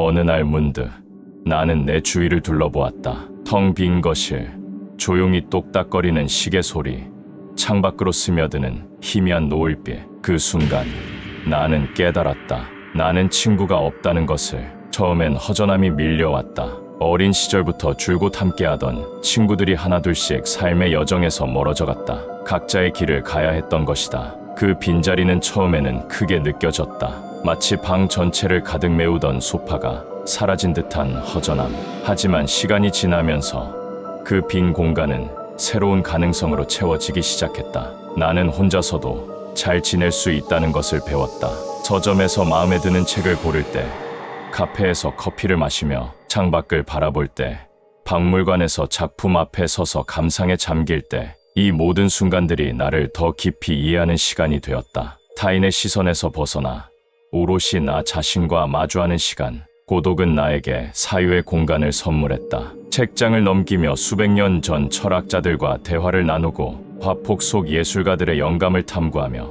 어느 날 문득 나는 내 주위를 둘러보았다. 텅 빈 거실, 조용히 똑딱거리는 시계 소리, 창밖으로 스며드는 희미한 노을빛. 그 순간 나는 깨달았다. 나는 친구가 없다는 것을. 처음엔 허전함이 밀려왔다. 어린 시절부터 줄곧 함께하던 친구들이 하나둘씩 삶의 여정에서 멀어져 갔다. 각자의 길을 가야 했던 것이다. 그 빈자리는 처음에는 크게 느껴졌다. 마치 방 전체를 가득 메우던 소파가 사라진 듯한 허전함. 하지만 시간이 지나면서 그 빈 공간은 새로운 가능성으로 채워지기 시작했다. 나는 혼자서도 잘 지낼 수 있다는 것을 배웠다. 서점에서 마음에 드는 책을 고를 때, 카페에서 커피를 마시며 창밖을 바라볼 때, 박물관에서 작품 앞에 서서 감상에 잠길 때, 이 모든 순간들이 나를 더 깊이 이해하는 시간이 되었다. 타인의 시선에서 벗어나 오롯이 나 자신과 마주하는 시간. 고독은 나에게 사유의 공간을 선물했다. 책장을 넘기며 수백 년 전 철학자들과 대화를 나누고 화폭 속 예술가들의 영감을 탐구하며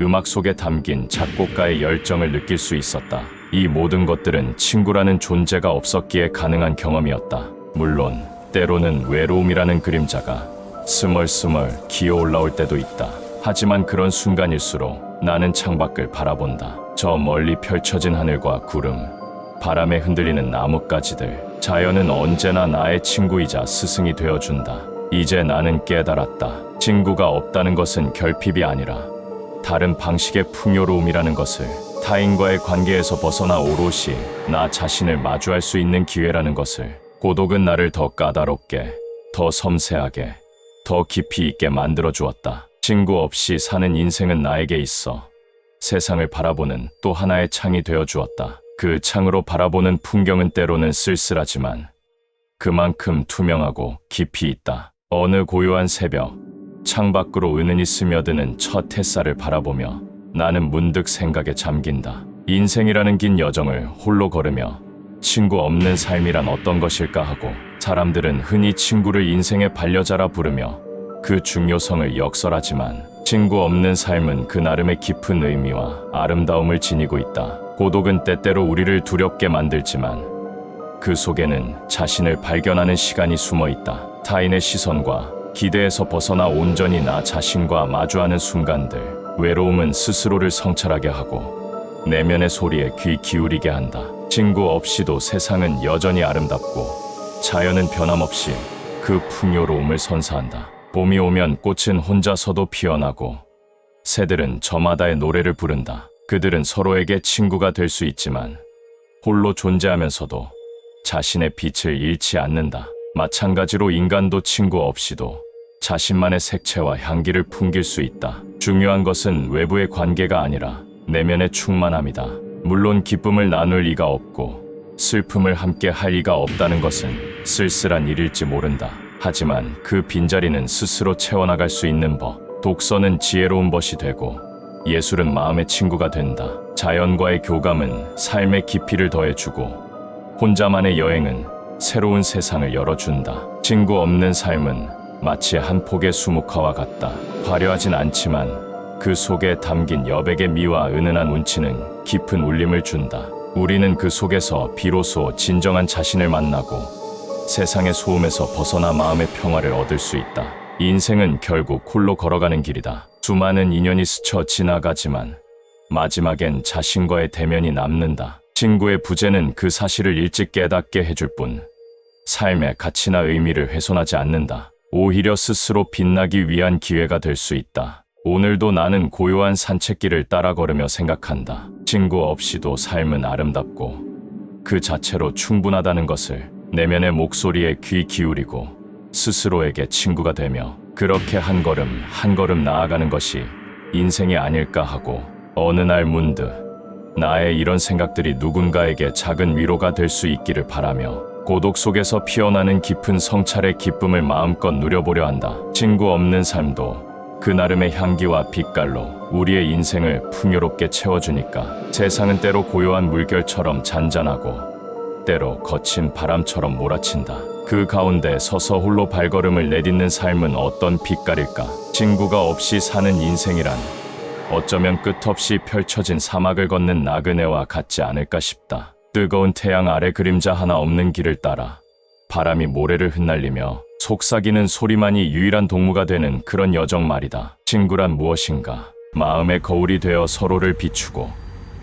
음악 속에 담긴 작곡가의 열정을 느낄 수 있었다. 이 모든 것들은 친구라는 존재가 없었기에 가능한 경험이었다. 물론 때로는 외로움이라는 그림자가 스멀스멀 기어 올라올 때도 있다. 하지만 그런 순간일수록 나는 창밖을 바라본다. 저 멀리 펼쳐진 하늘과 구름, 바람에 흔들리는 나뭇가지들. 자연은 언제나 나의 친구이자 스승이 되어준다. 이제 나는 깨달았다. 친구가 없다는 것은 결핍이 아니라 다른 방식의 풍요로움이라는 것을. 타인과의 관계에서 벗어나 오롯이 나 자신을 마주할 수 있는 기회라는 것을. 고독은 나를 더 까다롭게, 더 섬세하게, 더 깊이 있게 만들어 주었다. 친구 없이 사는 인생은 나에게 있어 세상을 바라보는 또 하나의 창이 되어 주었다. 그 창으로 바라보는 풍경은 때로는 쓸쓸하지만 그만큼 투명하고 깊이 있다. 어느 고요한 새벽, 창밖으로 은은히 스며드는 첫 햇살을 바라보며 나는 문득 생각에 잠긴다. 인생이라는 긴 여정을 홀로 걸으며 친구 없는 삶이란 어떤 것일까 하고, 사람들은 흔히 친구를 인생의 반려자라 부르며 그 중요성을 역설하지만 친구 없는 삶은 그 나름의 깊은 의미와 아름다움을 지니고 있다. 고독은 때때로 우리를 두렵게 만들지만 그 속에는 자신을 발견하는 시간이 숨어 있다. 타인의 시선과 기대에서 벗어나 온전히 나 자신과 마주하는 순간들. 외로움은 스스로를 성찰하게 하고 내면의 소리에 귀 기울이게 한다. 친구 없이도 세상은 여전히 아름답고 자연은 변함없이 그 풍요로움을 선사한다. 봄이 오면 꽃은 혼자서도 피어나고 새들은 저마다의 노래를 부른다. 그들은 서로에게 친구가 될 수 있지만 홀로 존재하면서도 자신의 빛을 잃지 않는다. 마찬가지로 인간도 친구 없이도 자신만의 색채와 향기를 풍길 수 있다. 중요한 것은 외부의 관계가 아니라 내면의 충만함이다. 물론 기쁨을 나눌 이가 없고 슬픔을 함께 할 이가 없다는 것은 쓸쓸한 일일지 모른다. 하지만 그 빈자리는 스스로 채워나갈 수 있는 법. 독서는 지혜로운 벗이 되고 예술은 마음의 친구가 된다. 자연과의 교감은 삶의 깊이를 더해주고 혼자만의 여행은 새로운 세상을 열어준다. 친구 없는 삶은 마치 한 폭의 수묵화와 같다. 화려하진 않지만 그 속에 담긴 여백의 미와 은은한 운치는 깊은 울림을 준다. 우리는 그 속에서 비로소 진정한 자신을 만나고 세상의 소음에서 벗어나 마음의 평화를 얻을 수 있다. 인생은 결국 홀로 걸어가는 길이다. 수많은 인연이 스쳐 지나가지만 마지막엔 자신과의 대면이 남는다. 친구의 부재는 그 사실을 일찍 깨닫게 해줄 뿐 삶의 가치나 의미를 훼손하지 않는다. 오히려 스스로 빛나기 위한 기회가 될 수 있다. 오늘도 나는 고요한 산책길을 따라 걸으며 생각한다. 친구 없이도 삶은 아름답고 그 자체로 충분하다는 것을. 내면의 목소리에 귀 기울이고 스스로에게 친구가 되며 그렇게 한 걸음 한 걸음 나아가는 것이 인생이 아닐까 하고, 어느 날 문득 나의 이런 생각들이 누군가에게 작은 위로가 될 수 있기를 바라며 고독 속에서 피어나는 깊은 성찰의 기쁨을 마음껏 누려보려 한다. 친구 없는 삶도 그 나름의 향기와 빛깔로 우리의 인생을 풍요롭게 채워주니까. 세상은 때로 고요한 물결처럼 잔잔하고 때로 거친 바람처럼 몰아친다. 그 가운데 서서 홀로 발걸음을 내딛는 삶은 어떤 빛깔일까? 친구가 없이 사는 인생이란 어쩌면 끝없이 펼쳐진 사막을 걷는 나그네와 같지 않을까 싶다. 뜨거운 태양 아래 그림자 하나 없는 길을 따라 바람이 모래를 흩날리며 속삭이는 소리만이 유일한 동무가 되는 그런 여정 말이다. 친구란 무엇인가? 마음의 거울이 되어 서로를 비추고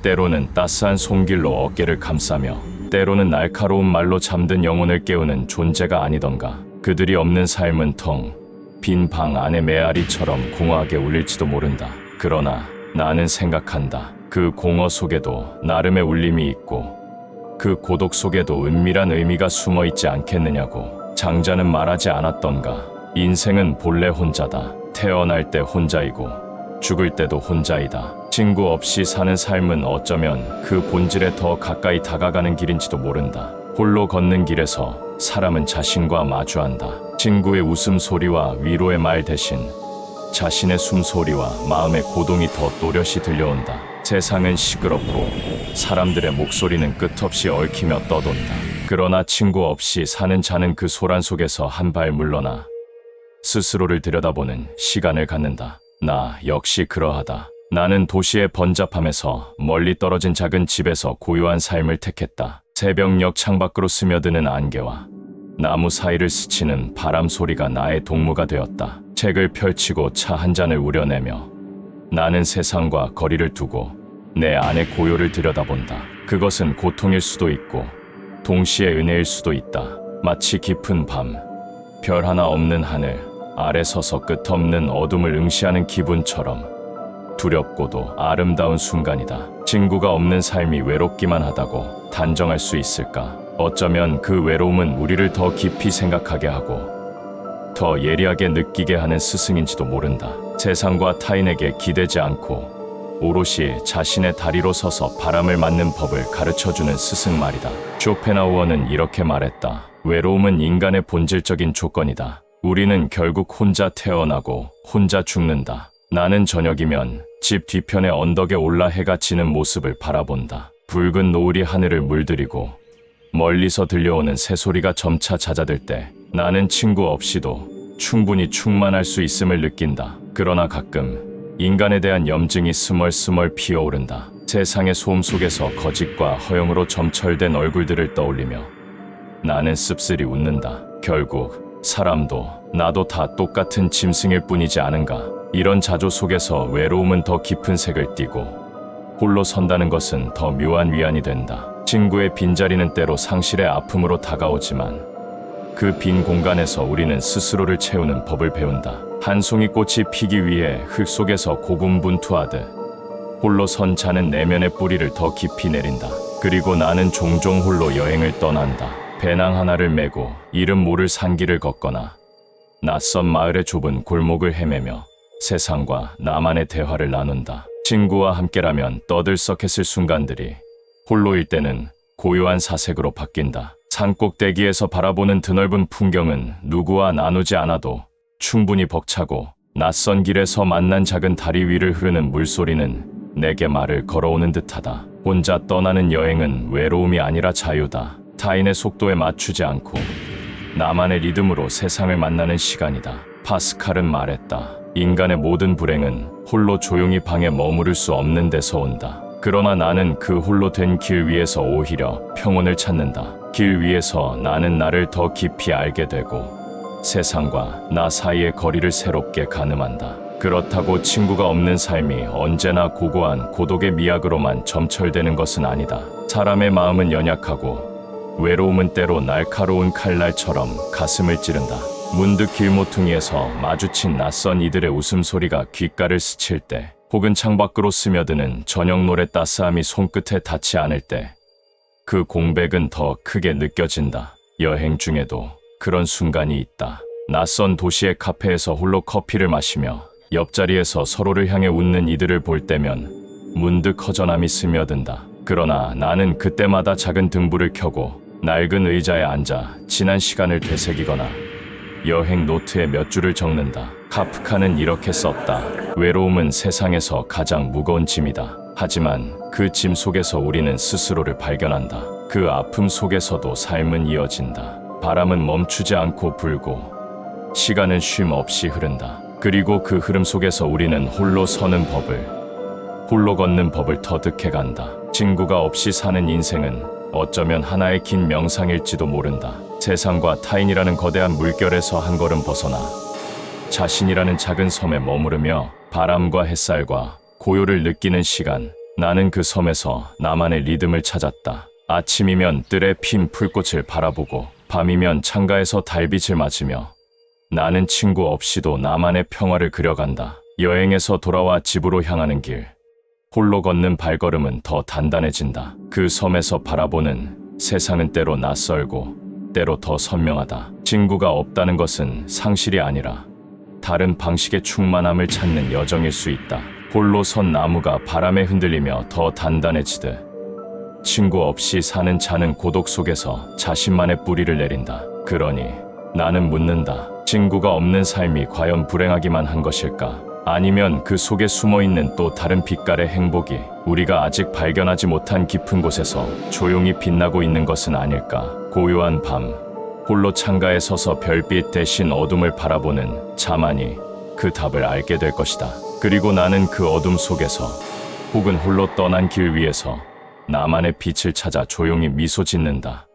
때로는 따스한 손길로 어깨를 감싸며 때로는 날카로운 말로 잠든 영혼을 깨우는 존재가 아니던가. 그들이 없는 삶은 텅 빈 방 안의 메아리처럼 공허하게 울릴지도 모른다. 그러나 나는 생각한다. 그 공허 속에도 나름의 울림이 있고 그 고독 속에도 은밀한 의미가 숨어 있지 않겠느냐고. 장자는 말하지 않았던가. 인생은 본래 혼자다. 태어날 때 혼자이고 죽을 때도 혼자이다. 친구 없이 사는 삶은 어쩌면 그 본질에 더 가까이 다가가는 길인지도 모른다. 홀로 걷는 길에서 사람은 자신과 마주한다. 친구의 웃음소리와 위로의 말 대신 자신의 숨소리와 마음의 고동이 더 또렷이 들려온다. 세상은 시끄럽고 사람들의 목소리는 끝없이 얽히며 떠돈다. 그러나 친구 없이 사는 자는 그 소란 속에서 한 발 물러나 스스로를 들여다보는 시간을 갖는다. 나 역시 그러하다. 나는 도시의 번잡함에서 멀리 떨어진 작은 집에서 고요한 삶을 택했다. 새벽녘 창밖으로 스며드는 안개와 나무 사이를 스치는 바람 소리가 나의 동무가 되었다. 책을 펼치고 차 한 잔을 우려내며 나는 세상과 거리를 두고 내 안의 고요를 들여다본다. 그것은 고통일 수도 있고 동시에 은혜일 수도 있다. 마치 깊은 밤, 별 하나 없는 하늘 아래 서서 끝없는 어둠을 응시하는 기분처럼 두렵고도 아름다운 순간이다. 친구가 없는 삶이 외롭기만 하다고 단정할 수 있을까? 어쩌면 그 외로움은 우리를 더 깊이 생각하게 하고 더 예리하게 느끼게 하는 스승인지도 모른다. 세상과 타인에게 기대지 않고 오롯이 자신의 다리로 서서 바람을 맞는 법을 가르쳐주는 스승 말이다. 쇼펜하우어는 이렇게 말했다. 외로움은 인간의 본질적인 조건이다. 우리는 결국 혼자 태어나고 혼자 죽는다. 나는 저녁이면 집 뒤편의 언덕에 올라 해가 지는 모습을 바라본다. 붉은 노을이 하늘을 물들이고 멀리서 들려오는 새소리가 점차 잦아들 때 나는 친구 없이도 충분히 충만할 수 있음을 느낀다. 그러나 가끔 인간에 대한 염증이 스멀스멀 피어오른다. 세상의 소음 속에서 거짓과 허영으로 점철된 얼굴들을 떠올리며 나는 씁쓸히 웃는다. 결국 사람도 나도 다 똑같은 짐승일 뿐이지 않은가. 이런 자조 속에서 외로움은 더 깊은 색을 띠고 홀로 선다는 것은 더 묘한 위안이 된다. 친구의 빈자리는 때로 상실의 아픔으로 다가오지만 그 빈 공간에서 우리는 스스로를 채우는 법을 배운다. 한 송이 꽃이 피기 위해 흙 속에서 고군분투하듯 홀로 선 자는 내면의 뿌리를 더 깊이 내린다. 그리고 나는 종종 홀로 여행을 떠난다. 배낭 하나를 메고 이름 모를 산길을 걷거나 낯선 마을의 좁은 골목을 헤매며 세상과 나만의 대화를 나눈다. 친구와 함께라면 떠들썩했을 순간들이 홀로일 때는 고요한 사색으로 바뀐다. 산꼭대기에서 바라보는 드넓은 풍경은 누구와 나누지 않아도 충분히 벅차고 낯선 길에서 만난 작은 다리 위를 흐르는 물소리는 내게 말을 걸어오는 듯하다. 혼자 떠나는 여행은 외로움이 아니라 자유다. 타인의 속도에 맞추지 않고 나만의 리듬으로 세상을 만나는 시간이다. 파스칼은 말했다. 인간의 모든 불행은 홀로 조용히 방에 머무를 수 없는 데서 온다. 그러나 나는 그 홀로 된 길 위에서 오히려 평온을 찾는다. 길 위에서 나는 나를 더 깊이 알게 되고 세상과 나 사이의 거리를 새롭게 가늠한다. 그렇다고 친구가 없는 삶이 언제나 고고한 고독의 미학으로만 점철되는 것은 아니다. 사람의 마음은 연약하고 외로움은 때로 날카로운 칼날처럼 가슴을 찌른다. 문득 길모퉁이에서 마주친 낯선 이들의 웃음소리가 귓가를 스칠 때, 혹은 창밖으로 스며드는 저녁 노래 따스함이 손끝에 닿지 않을 때, 그 공백은 더 크게 느껴진다. 여행 중에도 그런 순간이 있다. 낯선 도시의 카페에서 홀로 커피를 마시며 옆자리에서 서로를 향해 웃는 이들을 볼 때면 문득 허전함이 스며든다. 그러나 나는 그때마다 작은 등불을 켜고 낡은 의자에 앉아 지난 시간을 되새기거나 여행 노트에 몇 줄을 적는다. 카프카는 이렇게 썼다. 외로움은 세상에서 가장 무거운 짐이다. 하지만 그 짐 속에서 우리는 스스로를 발견한다. 그 아픔 속에서도 삶은 이어진다. 바람은 멈추지 않고 불고 시간은 쉼 없이 흐른다. 그리고 그 흐름 속에서 우리는 홀로 서는 법을, 홀로 걷는 법을 터득해간다. 친구가 없이 사는 인생은 어쩌면 하나의 긴 명상일지도 모른다. 세상과 타인이라는 거대한 물결에서 한 걸음 벗어나 자신이라는 작은 섬에 머무르며 바람과 햇살과 고요를 느끼는 시간. 나는 그 섬에서 나만의 리듬을 찾았다. 아침이면 뜰에 핀 풀꽃을 바라보고 밤이면 창가에서 달빛을 맞으며 나는 친구 없이도 나만의 평화를 그려간다. 여행에서 돌아와 집으로 향하는 길. 홀로 걷는 발걸음은 더 단단해진다. 그 섬에서 바라보는 세상은 때로 낯설고 때로 더 선명하다. 친구가 없다는 것은 상실이 아니라 다른 방식의 충만함을 찾는 여정일 수 있다. 홀로 선 나무가 바람에 흔들리며 더 단단해지듯 친구 없이 사는 자는 고독 속에서 자신만의 뿌리를 내린다. 그러니 나는 묻는다. 친구가 없는 삶이 과연 불행하기만 한 것일까? 아니면 그 속에 숨어있는 또 다른 빛깔의 행복이 우리가 아직 발견하지 못한 깊은 곳에서 조용히 빛나고 있는 것은 아닐까? 고요한 밤, 홀로 창가에 서서 별빛 대신 어둠을 바라보는 자만이 그 답을 알게 될 것이다. 그리고 나는 그 어둠 속에서 혹은 홀로 떠난 길 위에서 나만의 빛을 찾아 조용히 미소 짓는다.